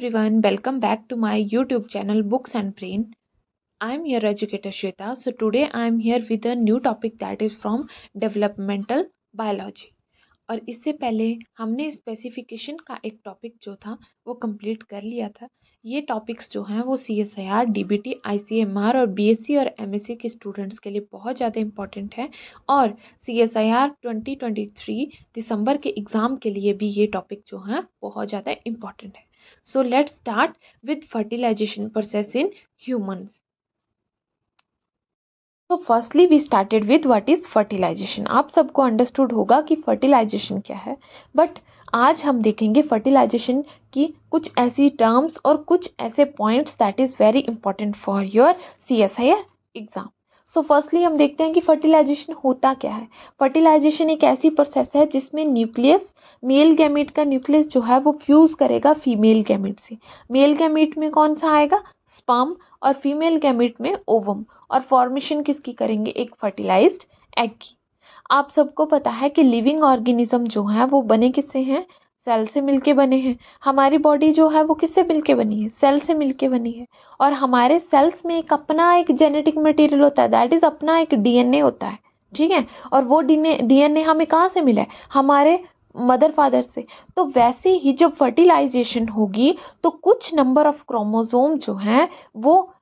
everyone, welcome back to my YouTube channel Books and Brain. I am your educator Shweta. So today I am here with a new topic that is from developmental biology. और इससे पहले हमने specification का एक topic जो था वो complete कर लिया था। ये टॉपिक्स जो हैं वो CSIR, DBT, ICMR और BSc और MSc के स्टूडेंट्स के लिए बहुत ज़्यादा इंपॉर्टेंट है और CSIR 2023 दिसंबर के एग्ज़ाम के लिए भी ये टॉपिक जो हैं बहुत ज़्यादा इंपॉर्टेंट है। So let's start with fertilisation process in humans. तो firstly we started with what is fertilisation. आप सबको अंडरस्टूड होगा कि फर्टिलाइजेशन क्या है, बट आज हम देखेंगे फर्टिलाइजेशन की कुछ ऐसी टर्म्स और कुछ ऐसे points that is very important for your CSIR exam. So firstly हम देखते हैं कि फर्टिलाइजेशन होता क्या है। फर्टिलाइजेशन एक ऐसी प्रोसेस है जिसमें न्यूक्लियस, मेल गैमेट का न्यूक्लियस जो है वो फ्यूज़ करेगा फीमेल गैमेट से। मेल गैमेट में कौन सा आएगा? स्पर्म, और फीमेल गैमेट में ओवम, और फॉर्मेशन किसकी करेंगे? एक फर्टिलाइज्ड एग की। आप सबको पता है कि लिविंग ऑर्गेनिज्म जो है वो बने किससे हैं? सेल से मिलके बने हैं। हमारी बॉडी जो है वो किससे मिलके बनी है? सेल से मिलके बनी है। और हमारे सेल्स में एक अपना एक जेनेटिक मटेरियल होता है, दैट इज़ अपना एक DNA होता है, ठीक है। और वो DNA हमें कहाँ से मिला है? हमारे मदर फादर से। तो वैसे ही जब फर्टिलाइजेशन होगी तो कुछ नंबर ऑफ क्रोमोसोम जो हैं वो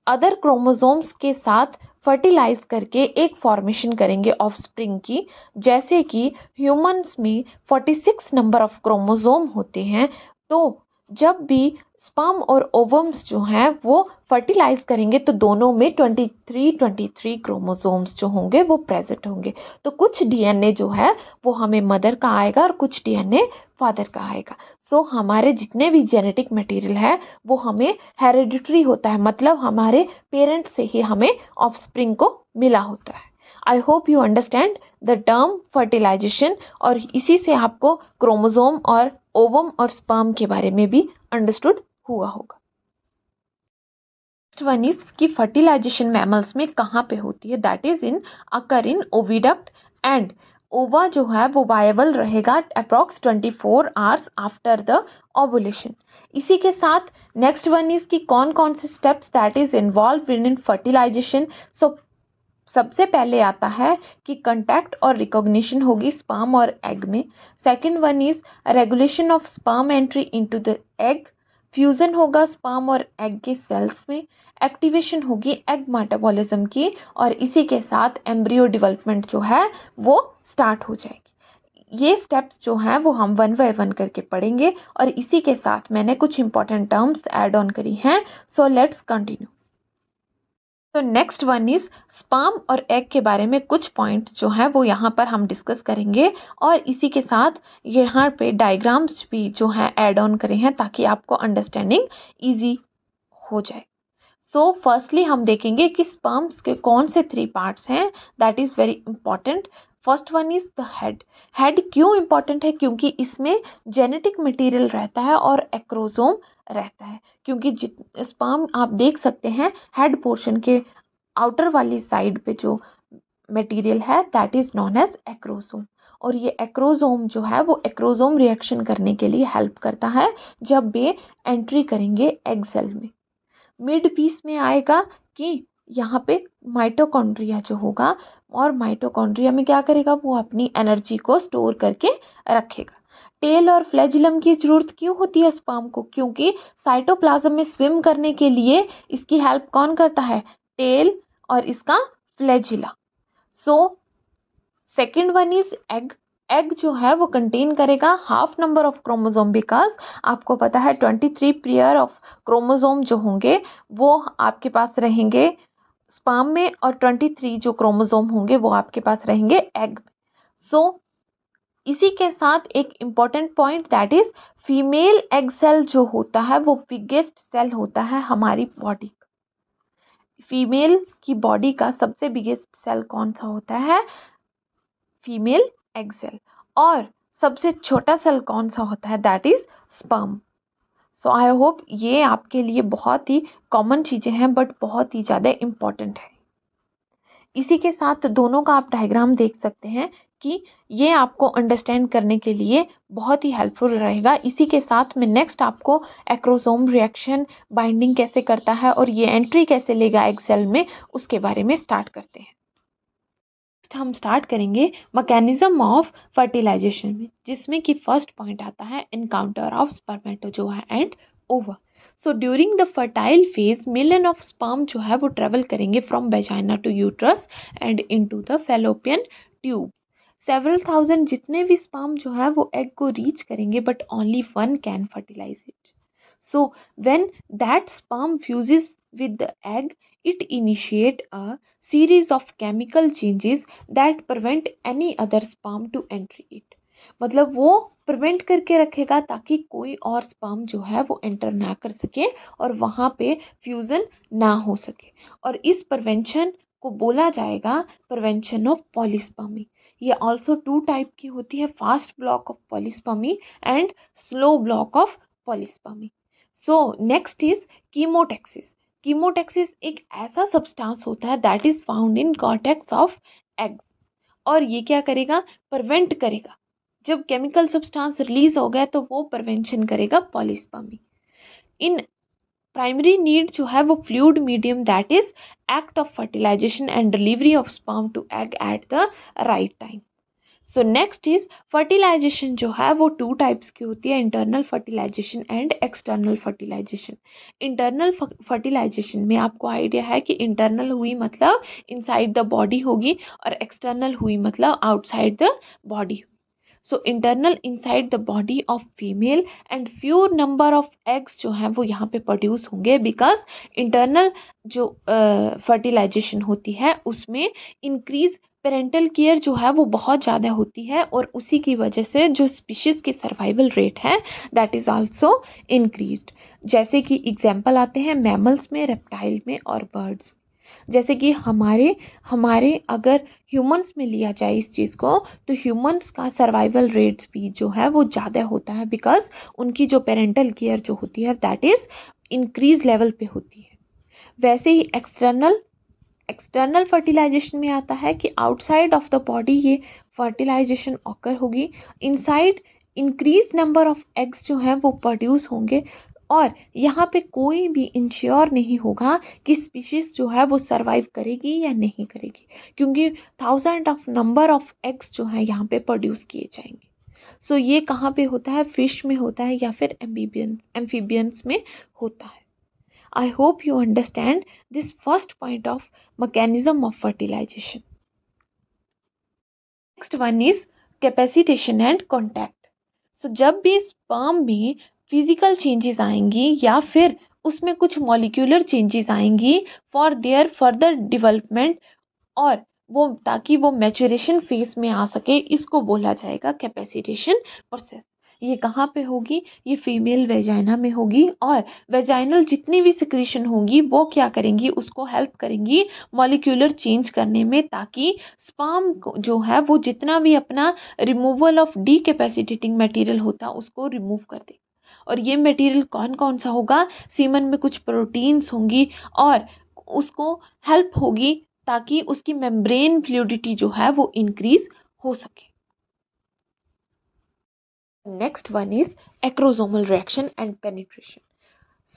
अदर क्रोमोसोम्स के साथ फर्टिलाइज करके एक फॉर्मेशन करेंगे ऑफस्प्रिंग की। जैसे कि ह्यूमंस में 46 नंबर ऑफ क्रोमोसोम होते हैं। तो जब भी स्पर्म और ओवम्स जो हैं वो फर्टिलाइज करेंगे तो दोनों में 23 क्रोमोसोम्स जो होंगे वो प्रेजेंट होंगे। तो कुछ DNA जो है वो हमें मदर का आएगा और कुछ DNA फादर का आएगा। सो हमारे जितने भी जेनेटिक मटेरियल है वो हमें हेरिडिटरी होता है, मतलब हमारे पेरेंट्स से ही हमें ऑफस्प्रिंग को मिला होता है। I hope you understand the term fertilisation, और इसी से आपको क्रोमोसोम और ओवम और स्पर्म के बारे में भी अंडरस्टूड हुआ होगा। नेक्स्ट वन इज कि फर्टिलाइजेशन मैमल्स में कहाँ पे होती है? That is in occur in oviduct, and ओवा जो है वो वायबल रहेगा approx 24 hours after the ovulation. इसी के साथ नेक्स्ट वन इज कि कौन कौन से steps that is involve in fertilisation. सो सबसे पहले आता है कि कंटैक्ट और रिकॉग्निशन होगी स्पर्म और एग में। Second one is regulation of sperm entry into the egg. Fusion होगा स्पर्म और एग के सेल्स में। एक्टिवेशन होगी एग मेटाबॉलिज्म की, और इसी के साथ एम्ब्रियो डेवलपमेंट जो है वो स्टार्ट हो जाएगी। ये स्टेप्स जो हैं वो हम वन बाय वन करके पढ़ेंगे, और इसी के साथ मैंने कुछ इंपॉर्टेंट टर्म्स ऐड ऑन करी हैं। So let's continue. तो नेक्स्ट वन इज स्पर्म और एग के बारे में कुछ पॉइंट जो है वो यहाँ पर हम डिस्कस करेंगे, और इसी के साथ यहाँ पे डायग्राम्स भी जो है ऐड ऑन करे हैं ताकि आपको अंडरस्टैंडिंग इजी हो जाए। सो फर्स्टली हम देखेंगे कि स्पर्म्स के कौन से 3 पार्ट्स हैं, that is very important. First one is the head. Head क्यों इंपॉर्टेंट है? क्योंकि इसमें जेनेटिक मटेरियल रहता है और एक्रोसोम रहता है। क्योंकि स्पर्म आप देख सकते हैं हेड पोर्शन के आउटर वाली साइड पे जो मटेरियल है that is known as acrosome. और ये एक्रोसोम जो है वो एक्रोसोम रिएक्शन करने के लिए हेल्प करता है जब वे एंट्री करेंगे एग सेल में। मिड पीस में आएगा कि यहाँ पे माइटोकॉन्ड्रिया जो होगा, और माइटोकॉन्ड्रिया में क्या करेगा? वो अपनी एनर्जी को स्टोर करके रखेगा। टेल और फ्लैजिलम की जरूरत क्यों होती है स्पर्म को? क्योंकि साइटोप्लाज्म में स्विम करने के लिए इसकी हेल्प कौन करता है? टेल और इसका flagella. So second one is egg. Egg जो है वो कंटेन करेगा half number of chromosome, because आपको पता है 23 पेयर ऑफ क्रोमोसोम जो होंगे वो आपके पास रहेंगे स्पर्म में, और 23 जो क्रोमोसोम होंगे वो आपके पास रहेंगे एग में। सो इसी के साथ एक important point that is female egg cell जो होता है वो बिगेस्ट सेल होता है हमारी बॉडी का। फीमेल की बॉडी का सबसे बिगेस्ट सेल कौन सा होता है? Female egg cell. और सबसे छोटा सेल कौन सा होता है? That is sperm. So I hope ये आपके लिए बहुत ही कॉमन चीज़ें हैं बट बहुत ही ज़्यादा इम्पॉर्टेंट है। इसी के साथ दोनों का आप डायग्राम देख सकते हैं ताकि ये आपको अंडरस्टैंड करने के लिए बहुत ही हेल्पफुल रहेगा। इसी के साथ में नेक्स्ट आपको एक्रोसोम रिएक्शन बाइंडिंग कैसे करता है और ये एंट्री कैसे लेगा एग सेल में, उसके बारे में स्टार्ट करते हैं। नेक्स्ट हम स्टार्ट करेंगे मैकेनिज्म ऑफ फर्टिलाइजेशन में, जिसमें कि फर्स्ट पॉइंट आता है encounter of spermatozoa and ova. So during the fertile phase million of sperm जो है वो ट्रेवल करेंगे from vagina to uterus and into the fallopian tube. Several thousand जितने भी स्पर्म जो है वो एग को रीच करेंगे, but only one can fertilise it. So when that sperm fuses with the egg, it initiate a series of chemical changes that prevent any other sperm to enter it. मतलब वो prevent करके रखेगा ताकि कोई और sperm जो है वो एंटर ना कर सके और वहाँ पे फ्यूज़न ना हो सके। और इस प्रिवेंशन को बोला जाएगा प्रिवेंशन ऑफ पॉलीस्पर्मी। ये ऑल्सो टू टाइप की होती है, fast block of polyspermy and slow block of polyspermy. So next is chemotaxis. Chemotaxis एक ऐसा सब्सटेंस होता है that is found in cortex of eggs, और ये क्या करेगा, प्रिवेंट करेगा। जब केमिकल सब्सटेंस रिलीज हो गया तो वो प्रिवेंशन करेगा पॉलीस्पर्मी। इन प्राइमरी नीड जो है वो fluid medium that is act of fertilisation and delivery of sperm to egg at the right time. So next is fertilisation जो है वो टू टाइप्स की होती है, internal fertilisation and external fertilisation. Internal fertilisation में आपको आइडिया है कि इंटरनल हुई मतलब इनसाइड द बॉडी होगी और एक्सटर्नल हुई मतलब outside the body. So internal inside the body of female and few number of eggs जो हैं वो यहाँ पे प्रोड्यूस होंगे, बिकॉज इंटरनल जो फर्टिलाइजेशन होती है उसमें इंक्रीज पेरेंटल केयर जो है वो बहुत ज़्यादा होती है, और उसी की वजह से जो स्पीशीज़ की सर्वाइवल रेट है दैट इज़ आल्सो इंक्रीज्ड। जैसे कि एग्जांपल आते हैं मैमल्स में, रेप्टाइल में और बर्ड्स में। जैसे कि हमारे हमारे अगर ह्यूमंस में लिया जाए इस चीज़ को, तो ह्यूमंस का सर्वाइवल रेट भी जो है वो ज़्यादा होता है, बिकॉज उनकी जो पेरेंटल केयर जो होती है दैट इज़ इंक्रीज लेवल पे होती है। वैसे ही एक्सटर्नल फर्टिलाइजेशन में आता है कि आउटसाइड ऑफ द बॉडी ये फर्टिलाइजेशन ऑकर होगी, inside increase number of eggs जो हैं वो प्रोड्यूस होंगे, और यहाँ पे कोई भी इंश्योर नहीं होगा कि स्पीशीज़ जो है वो सर्वाइव करेगी या नहीं करेगी, क्योंकि thousand of number of eggs जो हैं यहाँ पे प्रोड्यूस किए जाएंगे। सो ये कहाँ पे होता है, फिश में होता है या फिर एम्फीबियंस में होता है। I hope you understand this first point of mechanism of fertilization. Next one is capacitation and contact. So जब भी sperm में फिजिकल चेंजेस आएंगी या फिर उसमें कुछ मॉलिक्यूलर चेंजेस आएंगी फॉर देयर फर्दर डेवलपमेंट, और वो ताकि वो मैच्योरेशन फेज में आ सके, इसको बोला जाएगा कैपेसिटेशन प्रोसेस। ये कहाँ पे होगी, ये फीमेल वेजाइना में होगी, और वेजाइनल जितनी भी सिक्रीशन होंगी वो क्या करेंगी, उसको हेल्प करेंगी मॉलिक्यूलर चेंज करने में, ताकि स्पर्म जो है वो जितना भी अपना रिमूवल ऑफ डीकैपेसिटेटिंग मटेरियल होता है उसको रिमूव कर दे। और ये मटेरियल कौन कौन सा होगा, सीमन में कुछ प्रोटीन्स होंगी और उसको हेल्प होगी ताकि उसकी मेम्ब्रेन फ्लूइडिटी जो है वो इंक्रीज हो सके। Next one is acrosomal reaction and penetration.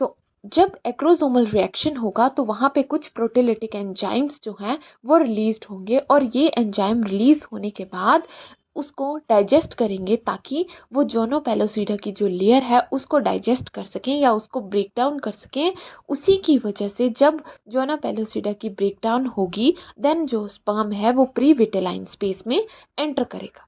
So जब एक्रोसोमल रिएक्शन होगा तो वहाँ पे कुछ प्रोटीलिटिक एंजाइम्स जो हैं वो रिलीज होंगे, और ये एंजाइम रिलीज होने के बाद उसको डाइजेस्ट करेंगे ताकि वो जोनोपेलोसिडा की जो लेयर है उसको डाइजेस्ट कर सकें या उसको ब्रेक डाउन कर सकें। उसी की वजह से जब जोनोपेलोसिडा की ब्रेक डाउन होगी देन जो स्पर्म है वो प्री विटेलाइन स्पेस में एंटर करेगा।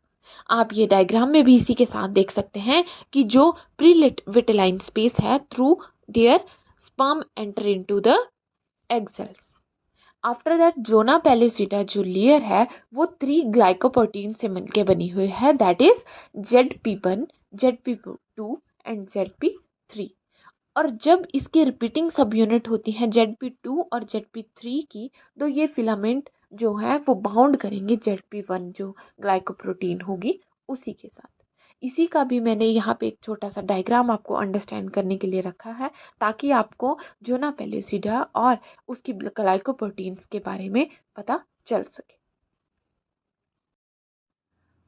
आप ये डायग्राम में भी इसी के साथ देख सकते हैं कि जो प्री विटेलाइन स्पेस है through their sperm enter into the egg cells. After that zona pellucida जो लेयर है वो 3 ग्लाइकोप्रोटीन से मिलकर बनी हुई है, that is ZP1, ZP2 and ZP3। और जब इसकी रिपीटिंग सब यूनिट होती हैं ZP2 और ZP3 की, तो ये फिलामेंट जो है वो बाउंड करेंगे ZP1 जो ग्लाइकोप्रोटीन होगी उसी के साथ। इसी का भी मैंने यहाँ पे एक छोटा सा डायग्राम आपको अंडरस्टैंड करने के लिए रखा है, ताकि आपको जोना पेलोसिडा और उसकी ग्लाइकोप्रोटीन्स के बारे में पता चल सके।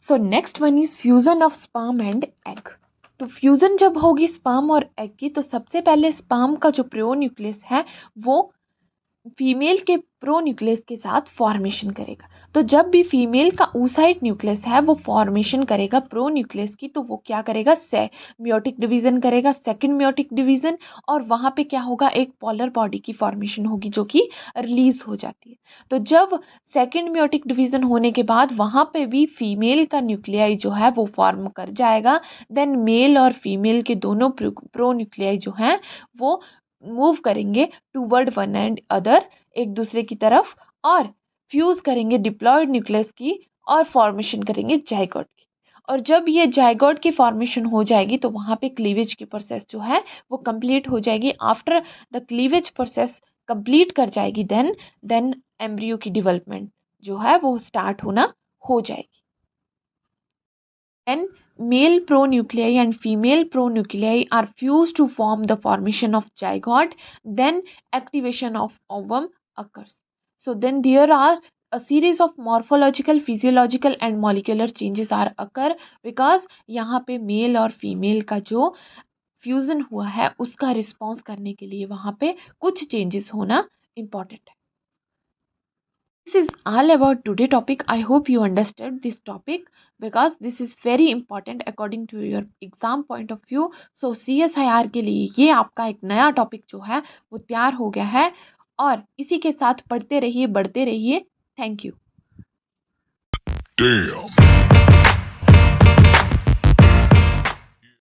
So next one is fusion of sperm and egg. तो फ्यूजन जब होगी स्पर्म और एग की, तो सबसे पहले स्पर्म का जो प्रोन्यूक्लियस है वो फीमेल के प्रोन्यूक्लियस के साथ फॉर्मेशन करेगा। तो जब भी फीमेल का oocyte न्यूक्लियस है वो फॉर्मेशन करेगा प्रोन्यूक्लियस की, तो वो क्या करेगा, से मियोटिक डिवीजन करेगा, सेकंड मियोटिक डिवीजन, और वहाँ पे क्या होगा, एक पोलर बॉडी की फॉर्मेशन होगी जो कि रिलीज हो जाती है। तो जब सेकंड मियोटिक डिवीजन होने के बाद वहाँ पे भी फीमेल का न्यूक्लियाई जो है वो फॉर्म कर जाएगा, देन मेल और फीमेल के दोनों प्रोन्यूक्लियाई जो हैं वो मूव करेंगे टूवर्ड वन एंड अदर, एक दूसरे की तरफ, और फ्यूज करेंगे डिप्लॉयड न्यूक्लियस की और फॉर्मेशन करेंगे जाइगोट की। और जब ये जाइगोट की फॉर्मेशन हो जाएगी तो वहाँ पे क्लीवेज की प्रोसेस जो है वो कंप्लीट हो जाएगी। After the cleavage process complete कर जाएगी, देन एम्ब्रियो की डेवलपमेंट जो है वो स्टार्ट होना हो जाएगी। When male pronuclei and female pronuclei are fused to form the formation of zygote, then activation of ovum occurs. So then there are a series of morphological, physiological and molecular changes are occur, because यहाँ पे mail और female का जो fusion हुआ है उसका response करने के लिए वहाँ पे कुछ चेंजेस होना इम्पॉर्टेंट है। This is all about today topic. I hope you understood this topic because this is very important according to your exam point of view. So CSIR के लिए ये आपका एक नया टॉपिक जो है वो तैयार हो गया है, और इसी के साथ पढ़ते रहिए, बढ़ते रहिए। Thank you. Damn.